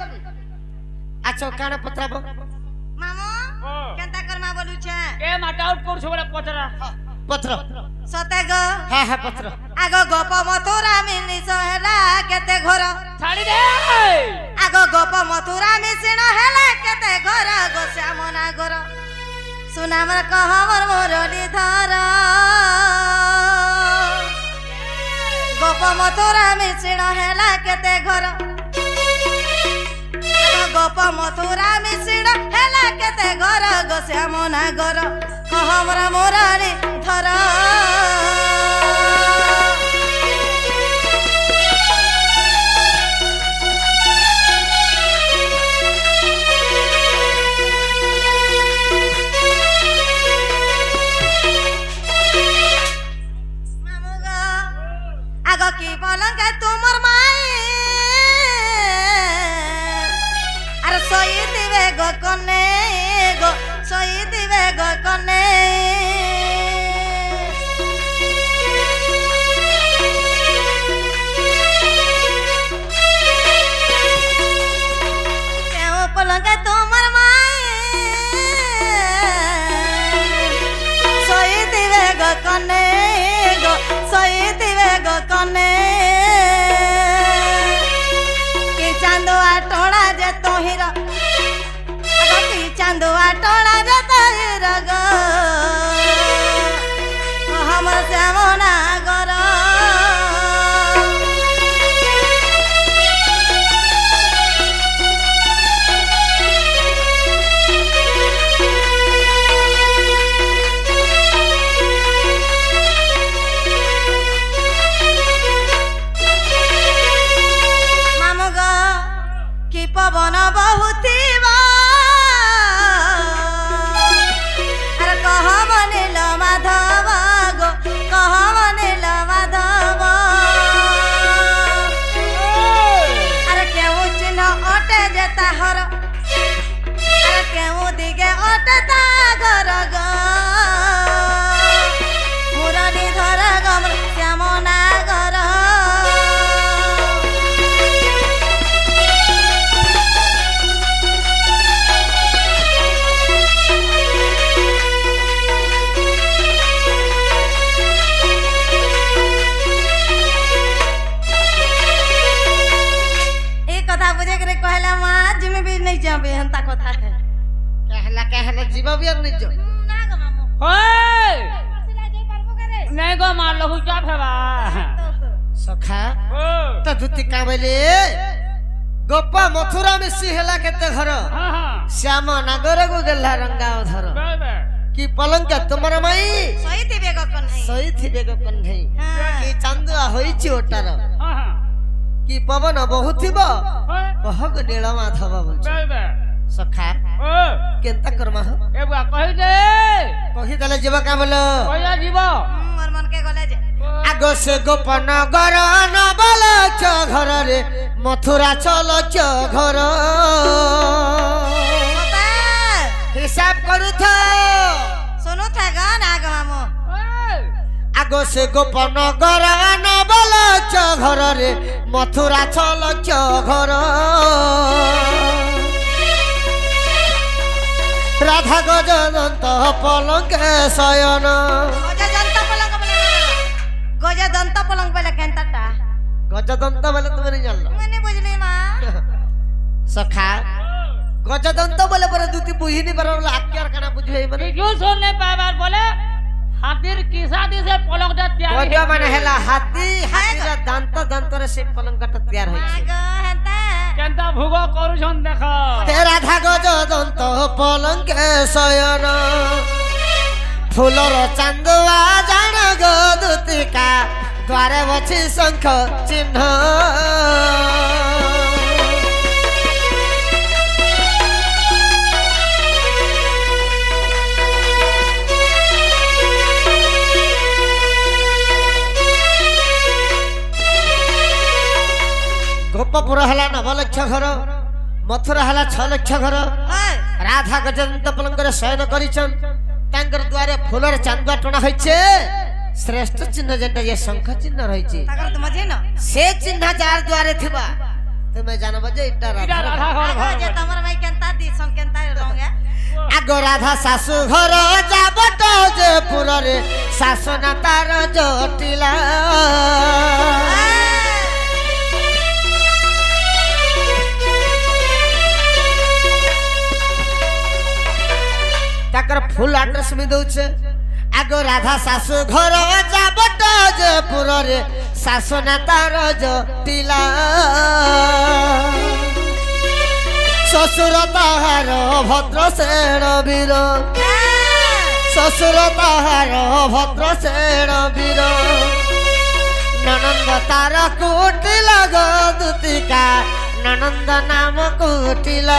तली अच्छा काना पत्राबो मामो केनता करमा बोलू छे के माटा आउट कर छबरा पत्रा पत्र सते गो हां पत्र आगो गोप मथुरा मिलि सहेला केते घर छाड़ी दे आगो गोप मथुरा मिसिन हेला केते घर गो श्यामना घर सुनामर कहमर मोरली धर गोप मथुरा मिसिन हेला केते घर गोप मथुरा मिसिन हेला केते घर गो श्यामना घर कहमर मोरली धर की पलंग तुमर माई अरे सोई दिवे गो कने गो सोई दिवे गो कने केहू पलंग तुमर माई सोई दिवे गो कने गो सोई दिवे गो कने कि चांदुआ टोड़ा जे तोहिर कि चांदुआ टोड़ा जे तोहिर गो हमर श्यामना घर पवन बहुथिबा अरे कह मनिल माधव गो कह मनिल माधव अरे केहू चिन्ह अटे जे ताहर अरे केहू दिगे अटे ता घर गो मुरली धर गम श्यामना घर कहला मां जिमे भी नहीं जाबे हंता कथा है कहला जीवा भी नहीं जो ना गो मामू होय परसिला जाई परबो करे नहीं गो मार लहु क्या फेबा सखा ओ त दुति काबले गोपा मथुरा में सिहला केते घर हां हां श्याम नागर गो गल्ला रंगाव धर बे कि पलंग तुमर माई सही थिबे गो कन्हई सही थिबे गो कन्हई हां कि चांदुआ होईची ओटार हां हां कि पवन बहुथिबा कहग नील माधव बोल बे सखा ओ केनता करमा हो ए बुआ कहि दे कहि दले जीवा का बोलो कहिया जीव मोर मन के गले जे आगो से गोपन घर न बल च घर रे मथुरा चल च घर पता हिसाब करू था सुनो था गान आग मामू आगो से गोपन घर न बल च घर रे मथुरा चल च घर राधा गजदंत पलंग शयन गजा दंत पलंग पहले केनता गजदंत बोले तुम नहीं जानलो मैंने बुझली मां सखा गजदंत बोले पर दुती बुझिनी पर आक्यार कना बुझे माने क्यों सुनने पाबार बोले हाथीर किसा दिसे पलंगटा तैयार गज माने हैला हाथी हाथीरा दांत रे से पलंगटा तैयार होई छे आगो हंता केनता भुगो करूछन देख तेरा धा गजदंत पलंग शयन फूलर चांदुआ जान गो दुतिका द्वारे बछि शंख चिन्ह गोपपुर हला 9 लक्ष घर मथुरा हला 6 लक्ष घर राधा गजदंत पलंग रे शयन करिछन तांकर द्वारे फूलर चांदुआ टणा होइछे श्रेष्ठ चिन्ह जेंटा ये शंख चिन्ह रहिछे ताकर त मजे न से चिन्ह जार द्वारे थिबा তুমি জানবা যে এটা এটা রাধা রাধা ঘর আগে ঘর যে তোমার মাই কেনতা দিছন কেনতা রঙে আগ রাধা শাশু ঘর যাবট যে পুরে শাসনা তার জটিলা তাকর ফুল আড্রেস মি দউছে আগ রাধা শাশু ঘর যাবট যে পুরে শাসনা তার জটিলা শ্বশুর তাহার ভদ্র সেন বীর শ্বশুর তাহার ভদ্র সেন বীর ননন্দ তার কুটিল গদুতিকা ননন্দ নাম কুটিল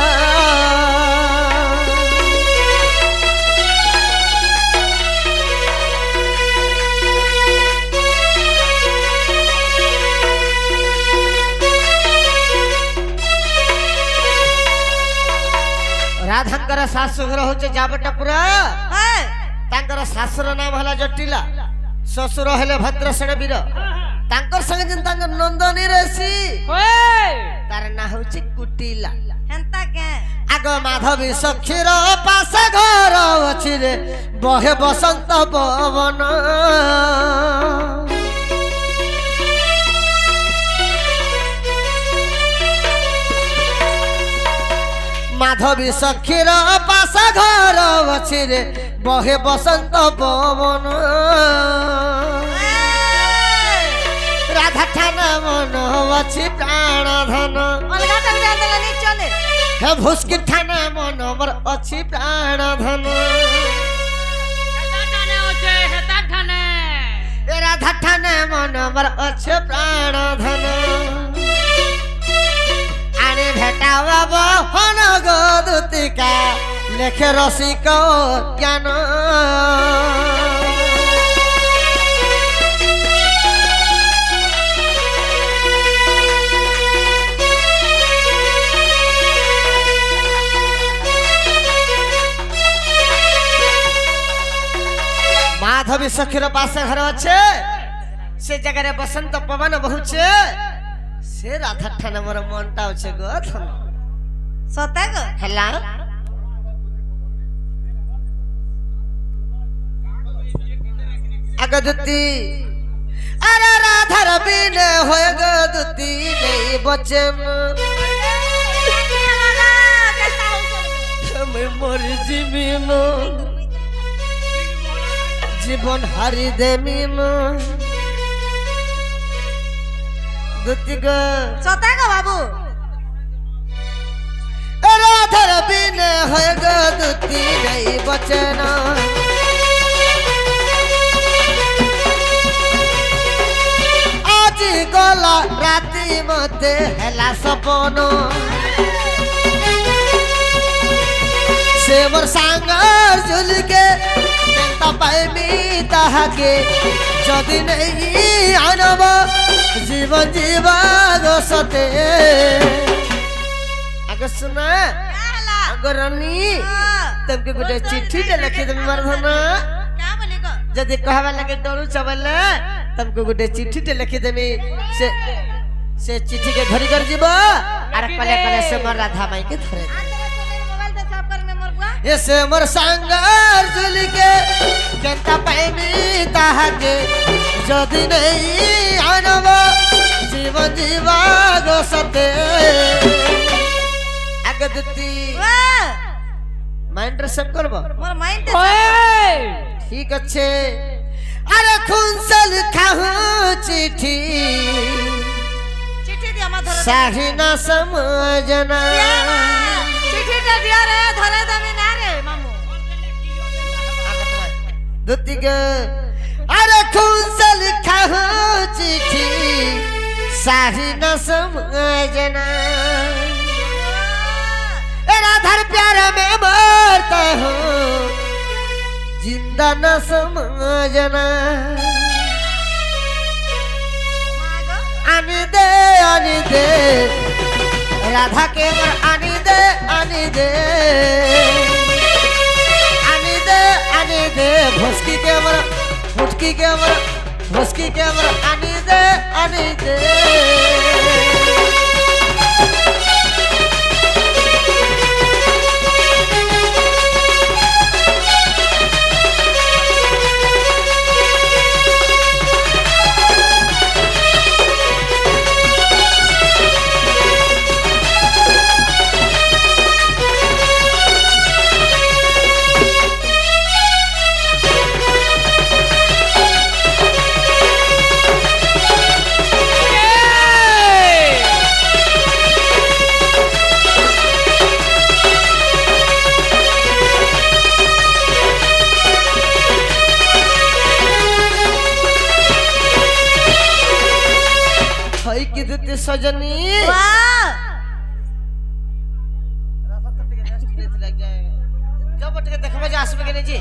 রাধাঙ্কর শাশুঘর হচ্ছে যাবটাপুরা তাঙ্কর শাশুর নাম হলা জটিলা শ্বশুর হলে ভদ্রসেন বীর তাঙ্কর সঙ্গে যেন তাঙ্কর নন্দনী রেছি তার না হচ্ছে কুটিলা হেনতা কে আগ মাধবী সখীর পাশে ঘর ଅଛି রে বহে বসন্ত পবন মাধবী সখীর পাশে ঘর ଅଛି রে বহে বসন্ত পবন রাধা ঠান মন ଅଛି প্রাণ ধন অলগা টাইম দেলা নি চলে হে ভুসকি ঠান মন মোর ଅଛି প্রাণ ধন হেতা ঠানে আছে হেতা ঠানে এ রাধা ঠান মন মোর ଅଛି প্রাণ ধন আরে ভেটাবা বহন গদুতিকা লেখে রসিক জ্ঞান মাধবী সখীর পাশে ঘর আছে সে জায়গায় বসন্ত পবন বহুছে সে রাধা ঠান মোর মনটা আছে গো ধন সতে গো হেলা আগদুতি আরে রাধার বিনে হয়ে গদুতি নেই বচন আমি মরি জীবিন জীবন হারি দেমিন দুতি গো সতে গো বাবু রাধার বিনে হয়ে গদুতি নেই বচন আজি গলা রাতি মতে হেলা সপন সে মোর সাঙ্গর ঝুলকে কেনতা পাইমি তাহাকে যদি নেই আনব জীবন জীবা সতে আগে শুনা আগে রানী तुमके गोटे चिट्ठी लिखी देवी मार धन क्या बोली गो जदि कहवा लगे डरू चबले तुमको गोटे चिट्ठी लिखी देवी से चिट्ठी के धरी कर जीव आर कले कले से मोर राधा माई के धरे मोबाइल से साफ कर में मोर बुआ ये से मोर संगर जुली के केनता पाइमी ताहाके जदि नहीं आनब जीवन जीवा गो सते आगे दुती वाह माइंड सेव करबो मोर माइंड ठीक अच्छे अरे खून से लिखा हूँ चिट्ठी चिट्ठी दिया मत धरो साही ना समझना चिट्ठी दे दिया रे धरे दमी ना रे मामू दुती गे अरे खून से लिखा हूँ चिट्ठी साही ना समझना राधार प्यार में मरता हूँ जिंदा न समझना आनी दे राधा के मर आनी दे आनी दे भुसकी के मर फुटकी के मर भुसकी के मर आनी दे सजनी वाह जब टिके देखबे जे आसबे के जी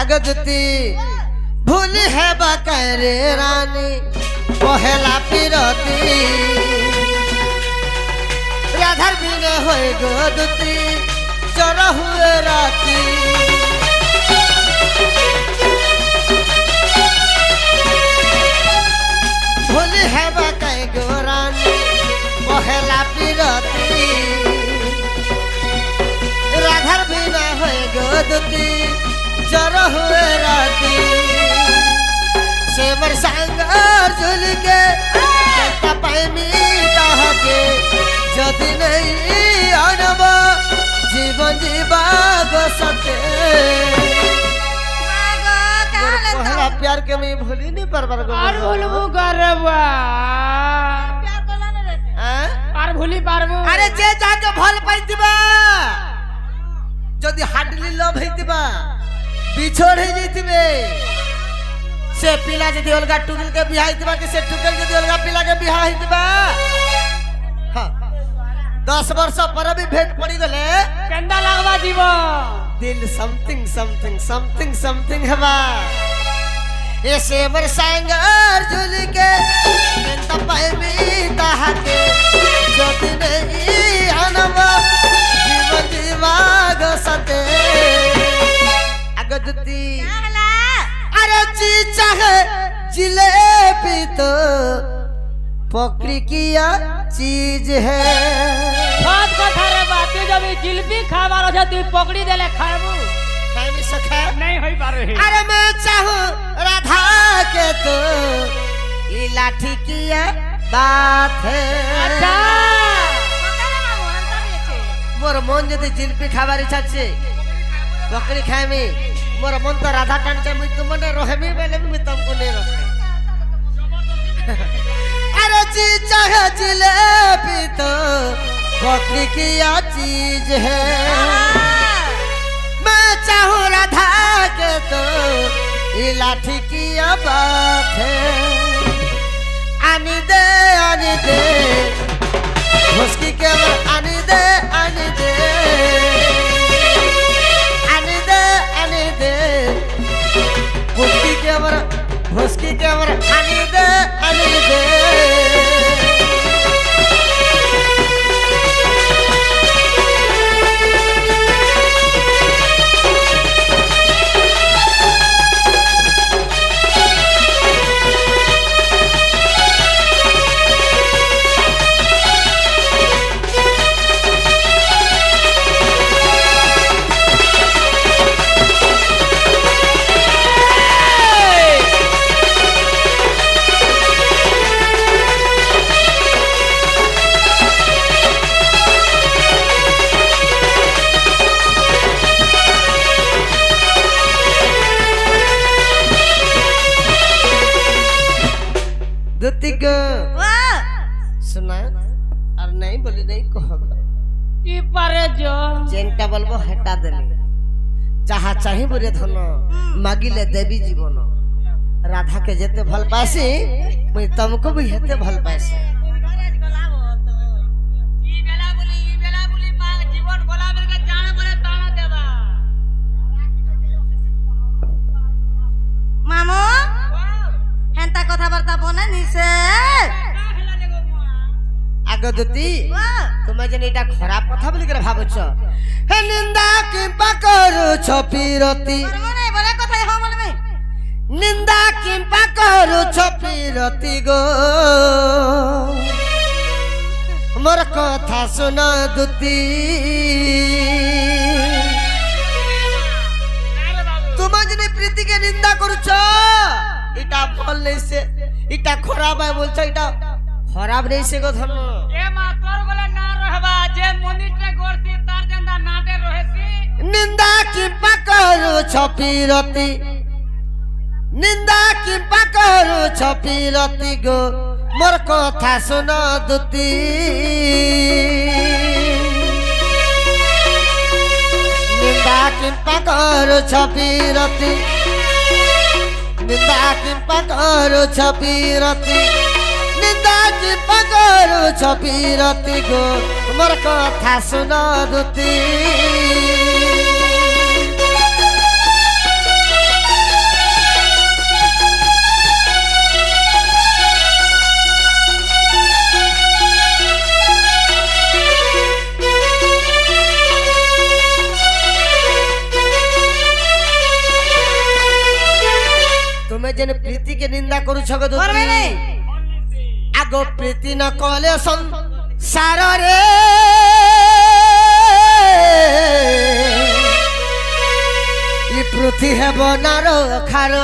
अगदती भूल है बकरे रानी पहला पिरती राधार बिने होए गोदती चरा हुए राती भूल है बकरे गो रानी पहला पिरती राधार बिने होए गोदती चरा हुए राती सेमर सांगर झुल के पाइमी कहा के जदि नहीं आनब जीवन जीवा सके पहला प्यार के मैं भूली नहीं परबर गो और भूलबू करबा और भूली पारबू अरे जे जाके भल पाइतिबा जदि हार्डली लव हेतिबा बिछोड़ हे जइतिबे से पिला जदि अलगा टुकल के बियाह हेतिबा के से टुकल जदि अलगा पिला के बियाह हेतिबा हां 10 वर्ष पर भी भेंट पड़ी गले केंदा लागवा जीव दिल समथिंग समथिंग समथिंग समथिंग हवा ऐसे मर सांगर झुल के केंता पाए मी ताहा के जदि नहीं आनवा जीवन जीवाग सते अगदती अरे जी चाहे जिलेबी तो पकड़ी किया चीज है बात कथा रे बात जब जिलेबी खावा रह तू पकड़ी देले खाबू खाई नहीं सके नहीं होई पारे अरे मैं चाहूं राधा के तो ये लाठी किया बात है अच्छा मोर मन जदि जिलेबी खाबार इच्छा छे पकड़ी खाएमी मोर मन तो राधा टान चाहे मुझ तुमने रहमी बेले भी तुमको नहीं रखे अरे जी चाहे जिलेबी तो पकड़ी किया चीज है मैं चाहूं राधा के तो ये लाठी किया बात है आनी दे मुस्की के आनी दे आनी दे भुसकी के अमर आनी दे सुना और नहीं बोली नहीं कहब की पारे जो जेनटा बोलबो हटा देली जहा चाहि बुरे धन मागिले देवी जीवन राधा के जेते भल पासी मैं तुमको भी हेते भल पासी ई बेला बोली मांग जीवन गोला बेर के जाने बोले ताना देबा मामू हेंता कथा बार्ता बने निसे आगदती तुम जन एटा खराब कथा बोली करे भाबुछ हे निंदा की पकरू छपीरती मने बड़े कथा हो मन में निंदा की पकरू छपीरती गो मोर कथा सुना दुती तुम जन प्रीति के निंदा करूछ एटा भल नहीं से एटा खराब है बोलछ एटा खराब नहीं से गो धन ए मास्टर गोले ना रहबा जे मनिटरे गोरती तार जंदा नाटे रहेसी निंदा की पकड़ू छपीरती निंदा किंपा करुछ पीरती गो मोर कथा सुन दुती निंदा किंपा करुछ पीरती निंदा किंपा करुछ पीरती निंदा किंपा करुछ पीरती गो मोर कथा सुन दुती तुम्हें जन प्रीति के निंदा करू छग आगो प्रीति न कले संसार रे ई पृथ्वी है बनारो खारो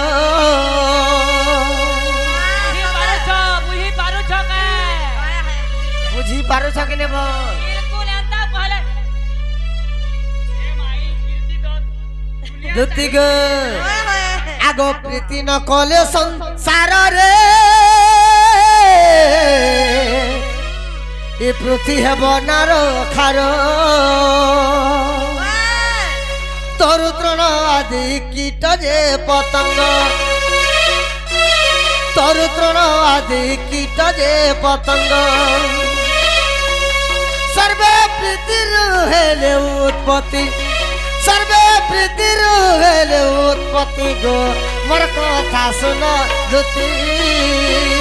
बुझी पारो छ के ने दुती गो आगो प्रीति न कले संसार रे ए पृथ्वी है बनारो खारो तरु तृण आदि कीट जे पतंग तरु तृण आदि कीट जे पतंग सर्वे प्रीति हेले उत्पत्ति सर्वे प्रीति हेले उत्पत्ति गो मोर कथा सुन दुती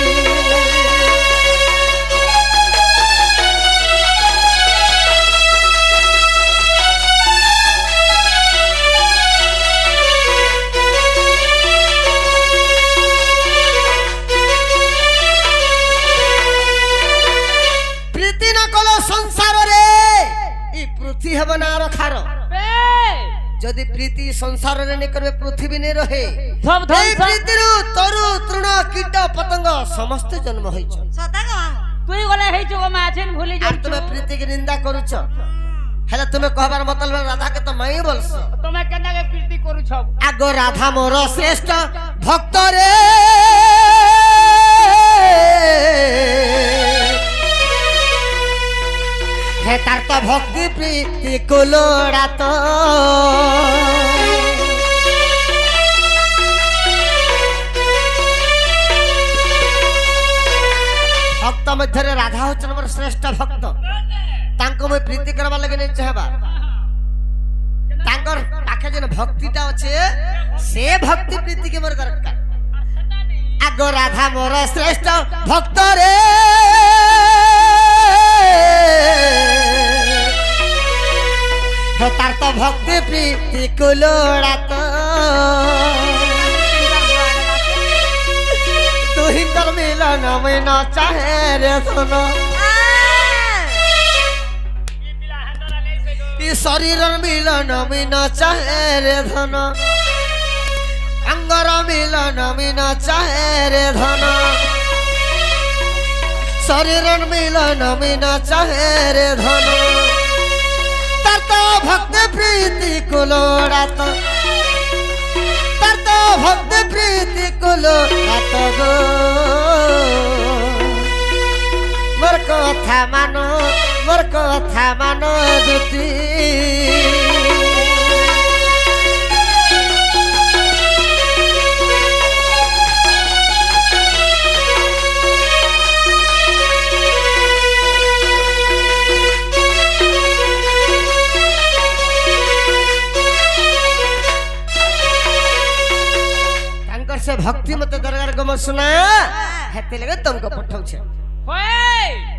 प्रीति न कलो संसार रे ई पृथ्वी है बनारो खारो जदि प्रीति संसार रे ने करबे पृथ्वी ने रहे ए प्रीति रु तरु तृण कीट पतंग समस्त जन्म होई छ सता गो तुई गले हेइ छ मा छेन भूली आ तुमे प्रीति के निंदा करू छ हेला तुमे कहबार मतलब राधा के तो माई बोलस तुमे केना के प्रीति करू छ आगो राधा मोर श्रेष्ठ भक्त रे हे तार तो भक्ति प्रीति कुलोड़ा तो भक्त मध्य राधा होचन मोर श्रेष्ठ भक्त तांको मैं प्रीति करबा लगे नहीं चाहबा तांकर पाखे जन भक्तिटा अच्छे से भक्ति प्रीति के मोर दरकार आगो राधा मोर श्रेष्ठ भक्त रे तार तो भक्ति प्रीति कुलोड़ा तो तू हिंदर मिलन में न चाहे रे सुनो ई शरीर मिलन में न चाहे रे धन अंगर मिलन में न चाहे रे धन शरीर मिलन में न चाहे रे धन तार तो भक्त प्रीति कुलोड़ा तो तार तो भक्त प्रीति कुलोड़ा तो गो मोर कथा मानो दुती से भक्ति मत दरगार गम सुना हेते लगे तुमको पठाउ छे होय